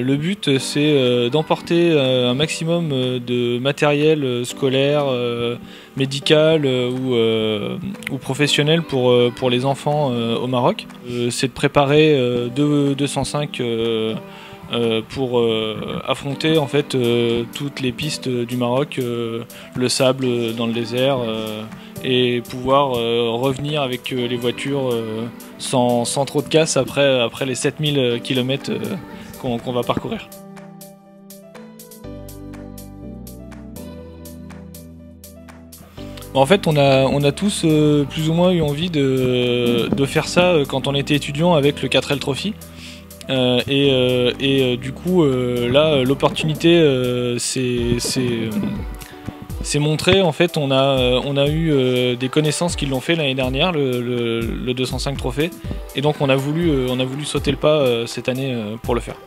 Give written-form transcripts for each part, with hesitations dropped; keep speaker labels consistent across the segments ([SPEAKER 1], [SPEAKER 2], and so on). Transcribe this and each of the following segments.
[SPEAKER 1] Le but, c'est d'emporter un maximum de matériel scolaire, médical ou professionnel pour les enfants au Maroc. C'est de préparer 205 pour affronter en fait toutes les pistes du Maroc, le sable dans le désert, et pouvoir revenir avec les voitures sans trop de casse après les 7000 km qu'on va parcourir. En fait, on a tous plus ou moins eu envie de faire ça quand on était étudiant avec le 4L Trophy. Du coup, là, l'opportunité s'est montrée. En fait, on a eu des connaissances qui l'ont fait l'année dernière, le 205 trophée. Et donc, on a voulu sauter le pas cette année pour le faire.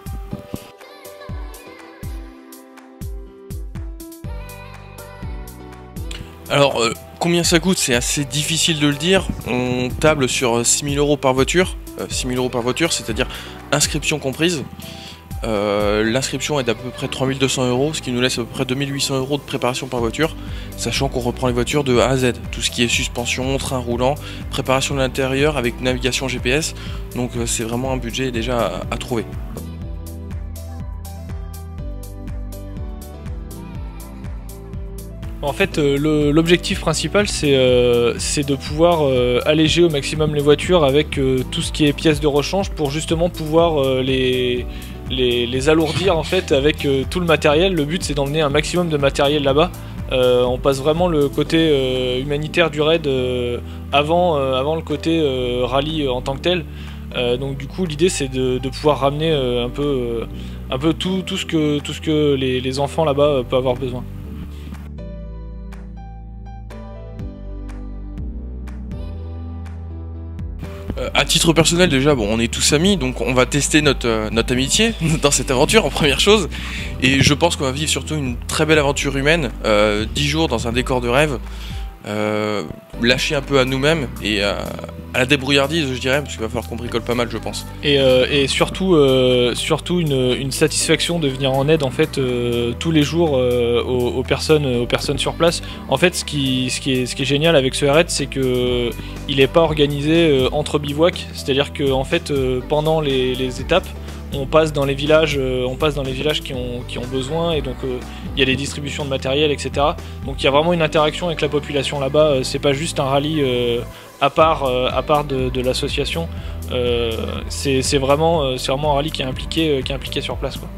[SPEAKER 2] Alors, combien ça coûte? C'est assez difficile de le dire. On table sur 6 000 € par voiture. 6 000 € par voiture, c'est-à-dire inscription comprise. L'inscription est d'à peu près 3 200 €, ce qui nous laisse à peu près 2 800 € de préparation par voiture, sachant qu'on reprend les voitures de A à Z. Tout ce qui est suspension, train roulant, préparation de l'intérieur avec navigation GPS. Donc c'est vraiment un budget déjà à trouver.
[SPEAKER 1] En fait, l'objectif principal, c'est de pouvoir alléger au maximum les voitures avec tout ce qui est pièces de rechange pour justement pouvoir les alourdir en fait avec tout le matériel. Le but, c'est d'emmener un maximum de matériel là-bas. On passe vraiment le côté humanitaire du raid avant le côté rallye en tant que tel. Donc du coup, l'idée, c'est de pouvoir ramener un peu tout ce que les enfants là-bas peuvent avoir besoin.
[SPEAKER 2] À titre personnel, déjà, bon, on est tous amis, donc on va tester notre amitié dans cette aventure en première chose. Et je pense qu'on va vivre surtout une très belle aventure humaine, 10 jours dans un décor de rêve, lâcher un peu à nous-mêmes et à la débrouillardise, je dirais, parce qu'il va falloir qu'on bricole pas mal, je pense.
[SPEAKER 1] Et surtout une satisfaction de venir en aide en fait tous les jours aux personnes sur place. En fait, ce qui est génial avec ce raid, c'est que il n'est pas organisé entre bivouacs, c'est-à-dire que en fait pendant les étapes, on passe dans les villages qui ont besoin, et donc il y a des distributions de matériel, etc. Donc il y a vraiment une interaction avec la population là-bas. C'est pas juste un rallye à part de l'association. C'est vraiment un rallye qui est impliqué sur place, quoi.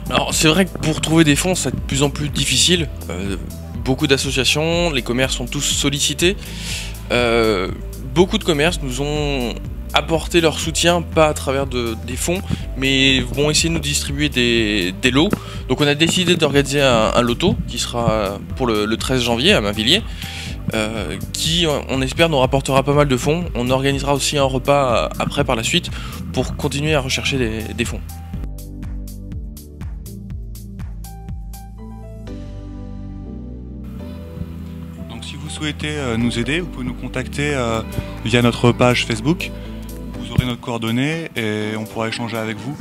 [SPEAKER 2] Alors c'est vrai que pour trouver des fonds, c'est de plus en plus difficile. Beaucoup d'associations, les commerces sont tous sollicités. Beaucoup de commerces nous ont apporté leur soutien, pas à travers des fonds, mais vont essayer de nous distribuer des lots. Donc on a décidé d'organiser un loto qui sera pour le 13 janvier à Mainvilliers, qui on espère nous rapportera pas mal de fonds. On organisera aussi un repas après par la suite pour continuer à rechercher des fonds.
[SPEAKER 3] Si vous souhaitez nous aider, vous pouvez nous contacter via notre page Facebook. Vous aurez notre coordonnée et on pourra échanger avec vous.